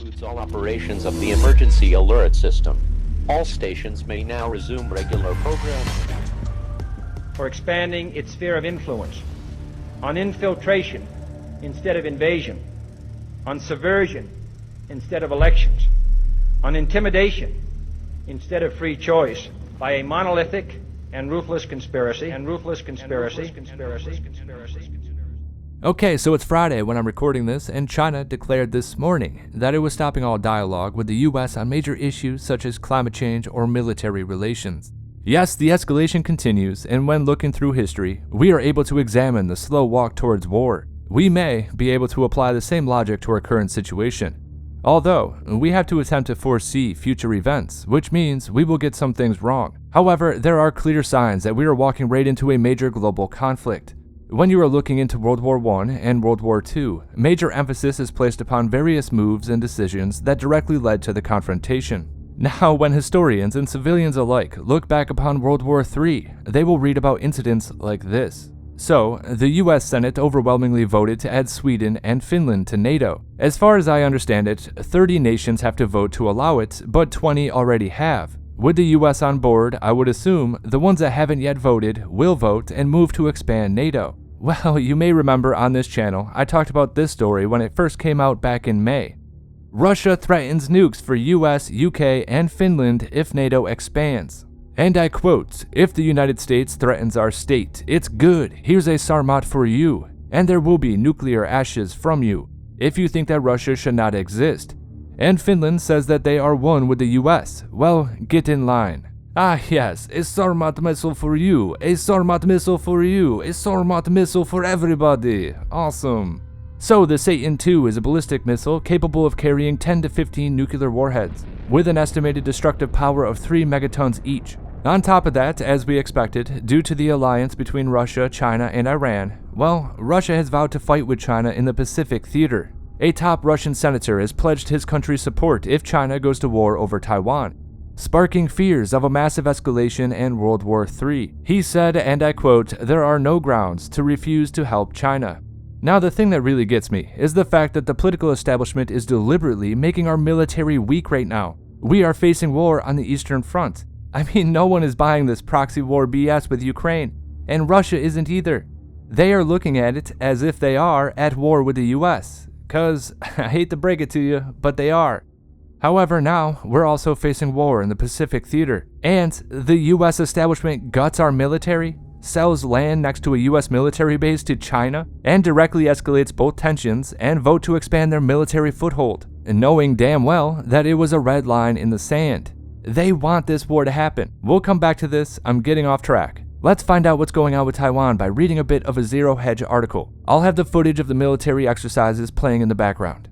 concludes all operations of the emergency alert system. All stations may now resume regular programming. For expanding its sphere of influence, on infiltration instead of invasion, on subversion instead of elections, on intimidation instead of free choice, by a monolithic and ruthless conspiracy. Okay, so it's Friday when I'm recording this, and China declared this morning that it was stopping all dialogue with the US on major issues such as climate change or military relations. Yes, the escalation continues, and when looking through history, we are able to examine the slow walk towards war. We may be able to apply the same logic to our current situation. Although, we have to attempt to foresee future events, which means we will get some things wrong. However, there are clear signs that we are walking right into a major global conflict. When you are looking into World War I and World War II, major emphasis is placed upon various moves and decisions that directly led to the confrontation. Now, when historians and civilians alike look back upon World War III, they will read about incidents like this. So, the US Senate overwhelmingly voted to add Sweden and Finland to NATO. As far as I understand it, 30 nations have to vote to allow it, but 20 already have. With the US on board, I would assume the ones that haven't yet voted will vote and move to expand NATO. Well, you may remember on this channel, I talked about this story when it first came out back in May. Russia threatens nukes for US, UK, and Finland if NATO expands. And I quote, "If the United States threatens our state, it's good. Here's a Sarmat for you. And there will be nuclear ashes from you, if you think that Russia should not exist. And Finland says that they are one with the US. Well, get in line. Ah yes, a Sarmat missile for you, a Sarmat missile for you, a Sarmat missile for everybody. Awesome." So the Satan II is a ballistic missile capable of carrying 10 to 15 nuclear warheads, with an estimated destructive power of 3 megatons each. On top of that, as we expected, due to the alliance between Russia, China, and Iran, well, Russia has vowed to fight with China in the Pacific theater. A top Russian senator has pledged his country's support if China goes to war over Taiwan, sparking fears of a massive escalation and World War III. He said, and I quote, "There are no grounds to refuse to help China." Now, the thing that really gets me is the fact that the political establishment is deliberately making our military weak right now. We are facing war on the Eastern Front. I mean, no one is buying this proxy war BS with Ukraine, and Russia isn't either. They are looking at it as if they are at war with the US, cause, I hate to break it to you, but they are. However, now, we're also facing war in the Pacific theater, and the US establishment guts our military, sells land next to a US military base to China, and directly escalates both tensions and vote to expand their military foothold, knowing damn well that it was a red line in the sand. They want this war to happen. We'll come back to this, I'm getting off track. Let's find out what's going on with Taiwan by reading a bit of a Zero Hedge article. I'll have the footage of the military exercises playing in the background.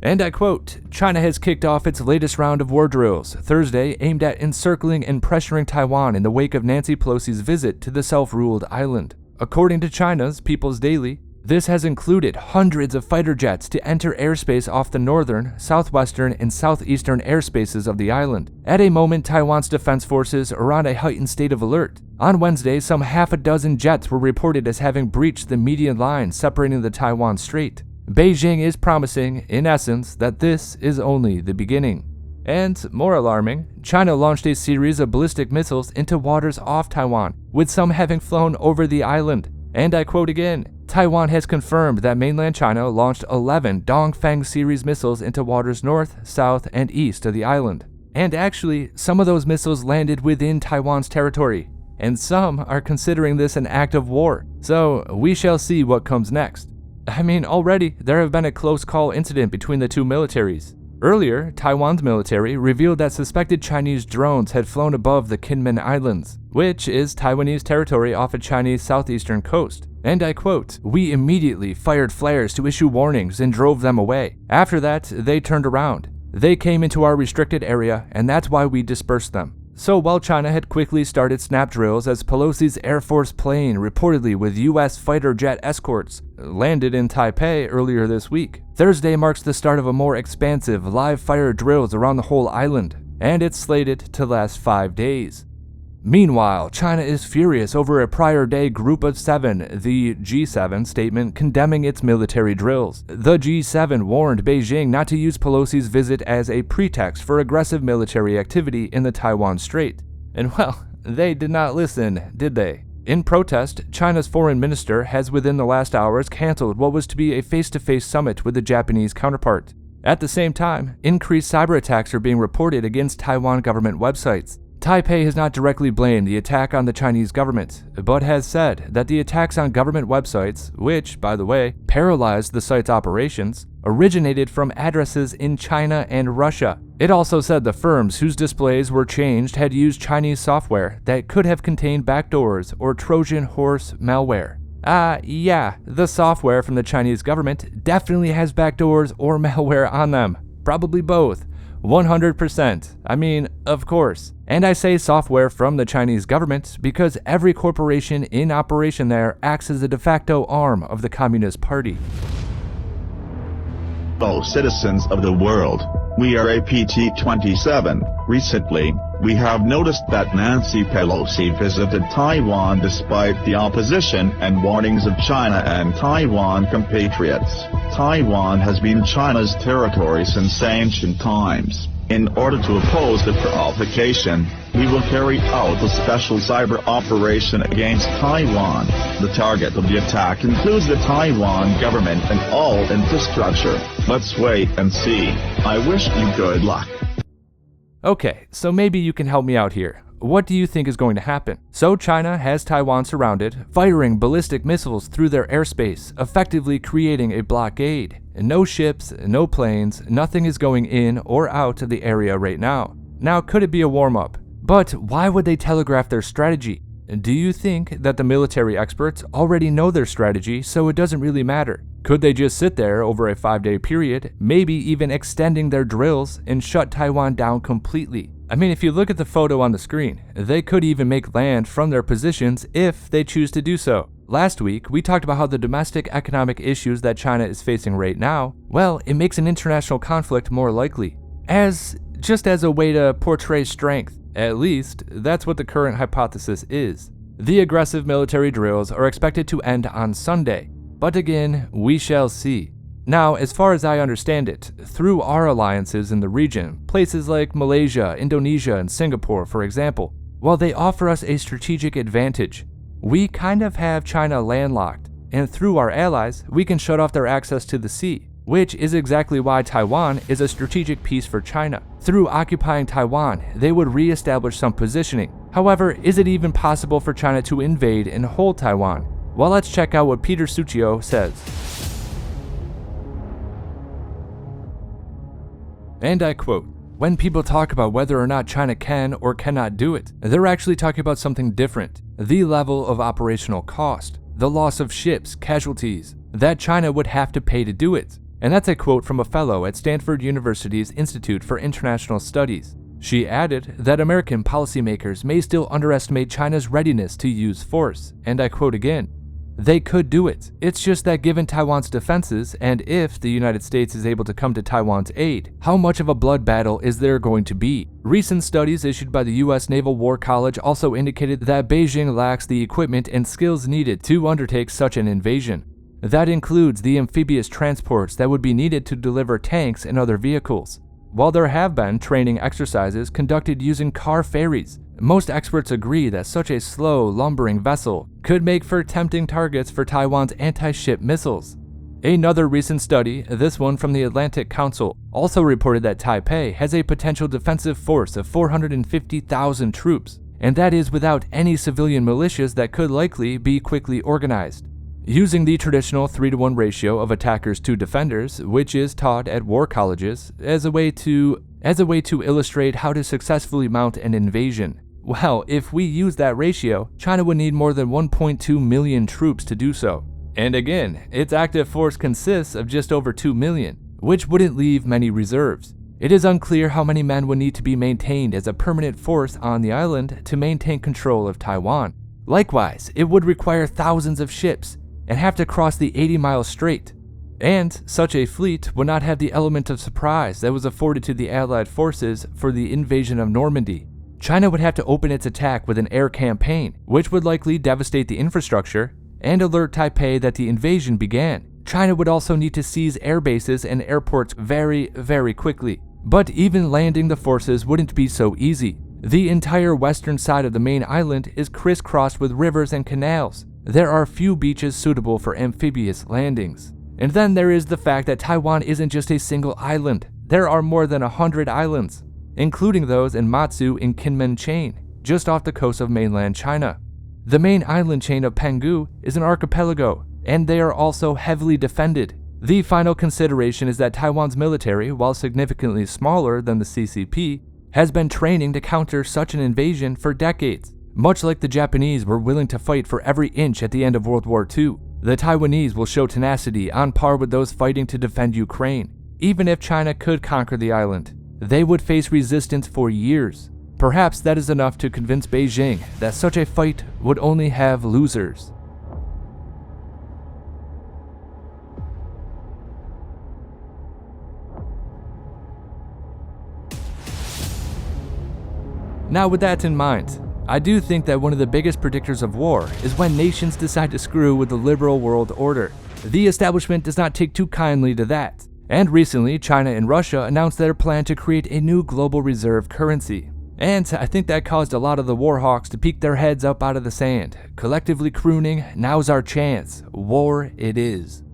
And I quote, "China has kicked off its latest round of war drills Thursday aimed at encircling and pressuring Taiwan in the wake of Nancy Pelosi's visit to the self-ruled island. According to China's People's Daily, this has included hundreds of fighter jets to enter airspace off the northern, southwestern, and southeastern airspaces of the island. At a moment, Taiwan's defense forces are on a heightened state of alert. On Wednesday, some half a dozen jets were reported as having breached the median line separating the Taiwan Strait. Beijing is promising, in essence, that this is only the beginning." And, more alarming, China launched a series of ballistic missiles into waters off Taiwan, with some having flown over the island. And I quote again, "Taiwan has confirmed that mainland China launched 11 Dongfeng series missiles into waters north, south, and east of the island. And actually, some of those missiles landed within Taiwan's territory, and some are considering this an act of war. So, we shall see what comes next." I mean, already, there have been a close call incident between the two militaries. Earlier, Taiwan's military revealed that suspected Chinese drones had flown above the Kinmen Islands, which is Taiwanese territory off the Chinese southeastern coast. And I quote, "We immediately fired flares to issue warnings and drove them away. After that, they turned around. They came into our restricted area, and that's why we dispersed them." So while China had quickly started snap drills as Pelosi's Air Force plane, reportedly with US fighter jet escorts, landed in Taipei earlier this week, Thursday marks the start of a more expansive live fire drills around the whole island, and it's slated to last 5 days. Meanwhile, China is furious over a prior day Group of Seven, the G7 statement condemning its military drills. The G7 warned Beijing not to use Pelosi's visit as a pretext for aggressive military activity in the Taiwan Strait. And well, they did not listen, did they? In protest, China's foreign minister has within the last hours canceled what was to be a face-to-face summit with the Japanese counterpart. At the same time, increased cyber attacks are being reported against Taiwan government websites. Taipei has not directly blamed the attack on the Chinese government, but has said that the attacks on government websites, which, by the way, paralyzed the site's operations, originated from addresses in China and Russia. It also said the firms whose displays were changed had used Chinese software that could have contained backdoors or Trojan horse malware. Yeah, the software from the Chinese government definitely has backdoors or malware on them. Probably both. 100%. I mean, of course. And I say software from the Chinese government because every corporation in operation there acts as a de facto arm of the Communist Party. Fellow citizens of the world, we are APT 27. Recently, we have noticed that Nancy Pelosi visited Taiwan despite the opposition and warnings of China and Taiwan compatriots. Taiwan has been China's territory since ancient times. In order to oppose the provocation, we will carry out a special cyber operation against Taiwan. The target of the attack includes the Taiwan government and all infrastructure. Let's wait and see. I wish you good luck. Okay, so maybe you can help me out here. What do you think is going to happen? So China has Taiwan surrounded, firing ballistic missiles through their airspace, effectively creating a blockade. No ships, no planes, nothing is going in or out of the area right now. Now, could it be a warm-up? But why would they telegraph their strategy? Do you think that the military experts already know their strategy, so it doesn't really matter? Could they just sit there over a 5-day period, maybe even extending their drills, and shut Taiwan down completely? I mean, if you look at the photo on the screen, they could even make land from their positions if they choose to do so. Last week, we talked about how the domestic economic issues that China is facing right now, well, it makes an international conflict more likely. Just as a way to portray strength. At least, that's what the current hypothesis is. The aggressive military drills are expected to end on Sunday, but again, we shall see. Now, as far as I understand it, through our alliances in the region, places like Malaysia, Indonesia, and Singapore, for example, while they offer us a strategic advantage, we kind of have China landlocked, and through our allies, we can shut off their access to the sea, which is exactly why Taiwan is a strategic piece for China. Through occupying Taiwan, they would re-establish some positioning. However, is it even possible for China to invade and hold Taiwan? Well, let's check out what Peter Succio says. And I quote, "When people talk about whether or not China can or cannot do it, they're actually talking about something different. The level of operational cost, the loss of ships, casualties, that China would have to pay to do it." And that's a quote from a fellow at Stanford University's Institute for International Studies. She added that American policymakers may still underestimate China's readiness to use force, and I quote again, "They could do it. It's just that given Taiwan's defenses, and if the United States is able to come to Taiwan's aid, how much of a blood battle is there going to be?" Recent studies issued by the U.S. Naval War College also indicated that Beijing lacks the equipment and skills needed to undertake such an invasion. That includes the amphibious transports that would be needed to deliver tanks and other vehicles. While there have been training exercises conducted using car ferries, most experts agree that such a slow, lumbering vessel could make for tempting targets for Taiwan's anti-ship missiles. Another recent study, this one from the Atlantic Council, also reported that Taipei has a potential defensive force of 450,000 troops, and that is without any civilian militias that could likely be quickly organized. Using the traditional 3-to-1 ratio of attackers to defenders, which is taught at war colleges, as a way to illustrate how to successfully mount an invasion. Well, if we use that ratio, China would need more than 1.2 million troops to do so. And again, its active force consists of just over 2 million, which wouldn't leave many reserves. It is unclear how many men would need to be maintained as a permanent force on the island to maintain control of Taiwan. Likewise, it would require thousands of ships, and have to cross the 80-mile strait. And such a fleet would not have the element of surprise that was afforded to the Allied forces for the invasion of Normandy. China would have to open its attack with an air campaign, which would likely devastate the infrastructure and alert Taipei that the invasion began. China would also need to seize air bases and airports very, very quickly. But even landing the forces wouldn't be so easy. The entire western side of the main island is crisscrossed with rivers and canals. There are few beaches suitable for amphibious landings. And then there is the fact that Taiwan isn't just a single island. There are more than 100 islands, including those in Matsu and Kinmen Chain, just off the coast of mainland China. The main island chain of Penghu is an archipelago, and they are also heavily defended. The final consideration is that Taiwan's military, while significantly smaller than the CCP, has been training to counter such an invasion for decades. Much like the Japanese were willing to fight for every inch at the end of World War II, the Taiwanese will show tenacity on par with those fighting to defend Ukraine. Even if China could conquer the island, they would face resistance for years. Perhaps that is enough to convince Beijing that such a fight would only have losers. Now, with that in mind, I do think that one of the biggest predictors of war is when nations decide to screw with the liberal world order. The establishment does not take too kindly to that. And recently, China and Russia announced their plan to create a new global reserve currency. And I think that caused a lot of the warhawks to peek their heads up out of the sand, collectively crooning, "Now's our chance. War it is."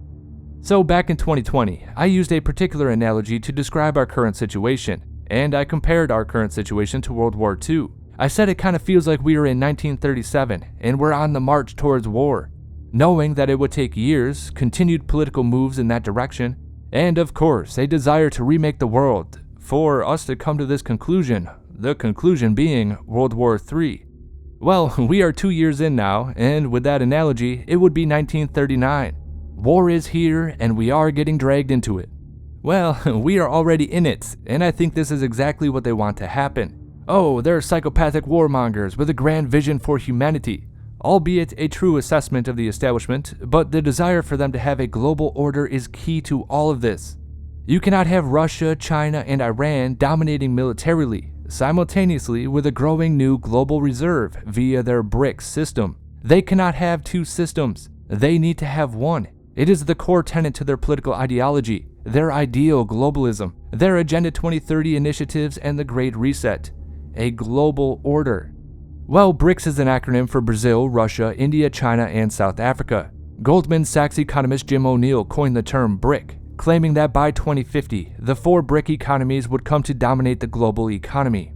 So back in 2020, I used a particular analogy to describe our current situation, and I compared our current situation to World War II. I said it kind of feels like we were in 1937 and we're on the march towards war, knowing that it would take years, continued political moves in that direction, and of course a desire to remake the world for us to come to this conclusion, the conclusion being World War III. Well, we are 2 years in now, and with that analogy, it would be 1939. War is here and we are getting dragged into it. Well, we are already in it, and I think this is exactly what they want to happen. Oh, they're psychopathic warmongers with a grand vision for humanity, albeit a true assessment of the establishment, but the desire for them to have a global order is key to all of this. You cannot have Russia, China, and Iran dominating militarily, simultaneously with a growing new global reserve via their BRICS system. They cannot have two systems. They need to have one. It is the core tenet to their political ideology, their ideal globalism, their Agenda 2030 initiatives, and the Great Reset. A global order. Well, BRICS is an acronym for Brazil, Russia, India, China, and South Africa. Goldman Sachs economist Jim O'Neill coined the term BRIC, claiming that by 2050, the 4 BRIC economies would come to dominate the global economy.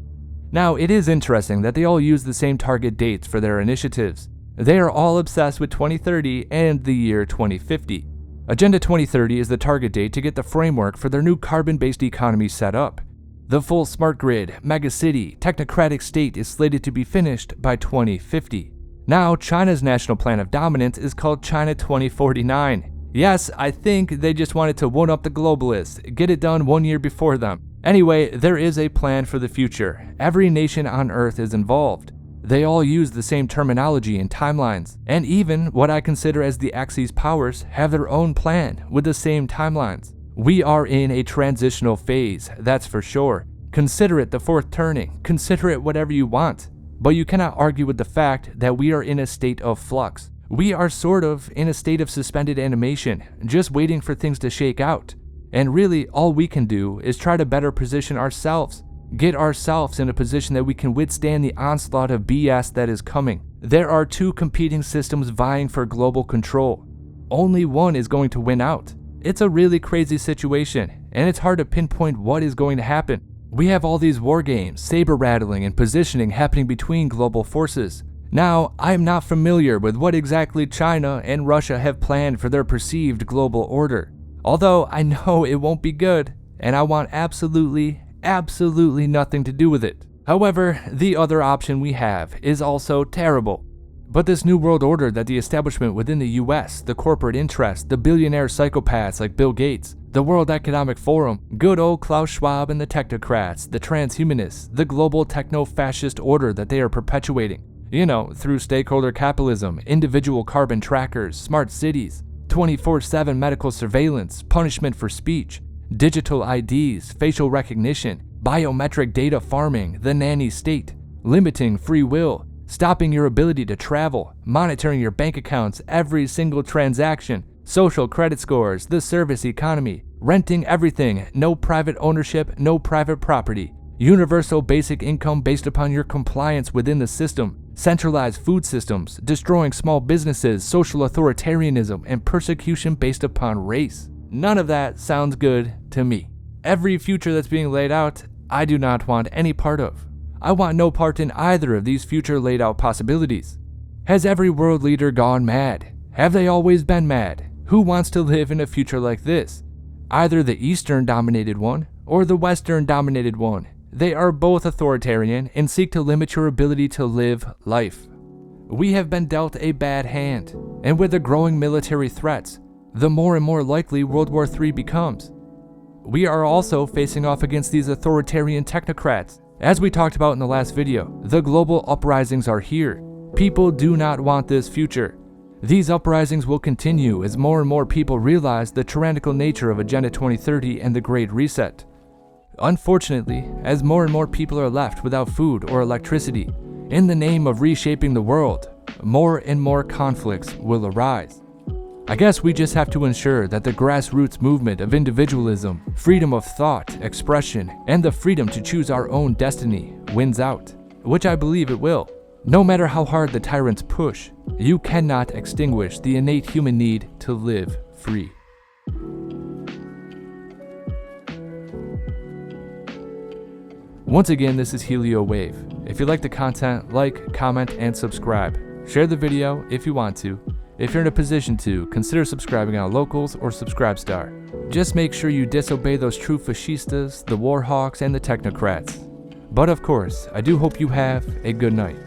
Now, it is interesting that they all use the same target dates for their initiatives. They are all obsessed with 2030 and the year 2050. Agenda 2030 is the target date to get the framework for their new carbon-based economy set up. The full smart grid, megacity, technocratic state is slated to be finished by 2050. Now, China's national plan of dominance is called China 2049. Yes, I think they just wanted to one-up the globalists, get it done 1 year before them. Anyway, there is a plan for the future. Every nation on Earth is involved. They all use the same terminology and timelines, and even what I consider as the Axis powers have their own plan with the same timelines. We are in a transitional phase, that's for sure. Consider it the fourth turning, consider it whatever you want, but you cannot argue with the fact that we are in a state of flux. We are sort of in a state of suspended animation, just waiting for things to shake out. And really, all we can do is try to better position ourselves, get ourselves in a position that we can withstand the onslaught of BS that is coming. There are 2 competing systems vying for global control. Only one is going to win out. It's a really crazy situation, and it's hard to pinpoint what is going to happen. We have all these war games, saber rattling, and positioning happening between global forces. Now, I'm not familiar with what exactly China and Russia have planned for their perceived global order, although I know it won't be good, and I want absolutely nothing to do with it. However, the other option we have is also terrible. But this new world order that the establishment within the US, the corporate interests, the billionaire psychopaths like Bill Gates, the World Economic Forum, good old Klaus Schwab and the technocrats, the transhumanists, the global techno-fascist order that they are perpetuating, through stakeholder capitalism, individual carbon trackers, smart cities, 24/7 medical surveillance, punishment for speech, digital IDs, facial recognition, biometric data farming, the nanny state. limiting free will, stopping your ability to travel, monitoring your bank accounts, every single transaction, social credit scores, the service economy, renting everything, no private ownership, no private property, universal basic income based upon your compliance within the system, centralized food systems, destroying small businesses, social authoritarianism, and persecution based upon race. None of that sounds good to me. Every future that's being laid out, I do not want any part of. I want no part in either of these future laid out possibilities. Has every world leader gone mad? Have they always been mad? Who wants to live in a future like this? Either the Eastern dominated one or the Western dominated one. They are both authoritarian and seek to limit your ability to live life. We have been dealt a bad hand, and with the growing military threats, the more and more likely World War III becomes. We are also facing off against these authoritarian technocrats. As we talked about in the last video, the global uprisings are here. People do not want this future. These uprisings will continue as more and more people realize the tyrannical nature of Agenda 2030 and the Great Reset. Unfortunately, as more and more people are left without food or electricity, in the name of reshaping the world, more and more conflicts will arise. I guess we just have to ensure that the grassroots movement of individualism, freedom of thought, expression, and the freedom to choose our own destiny wins out, which I believe it will. No matter how hard the tyrants push, you cannot extinguish the innate human need to live free. Once again, this is HelioWave. If you like the content, like, comment, and subscribe. Share the video if you want to. If you're in a position to, consider subscribing on Locals or Subscribestar. Just make sure you disobey those true fascistas, the war hawks, and the technocrats. But of course, I do hope you have a good night.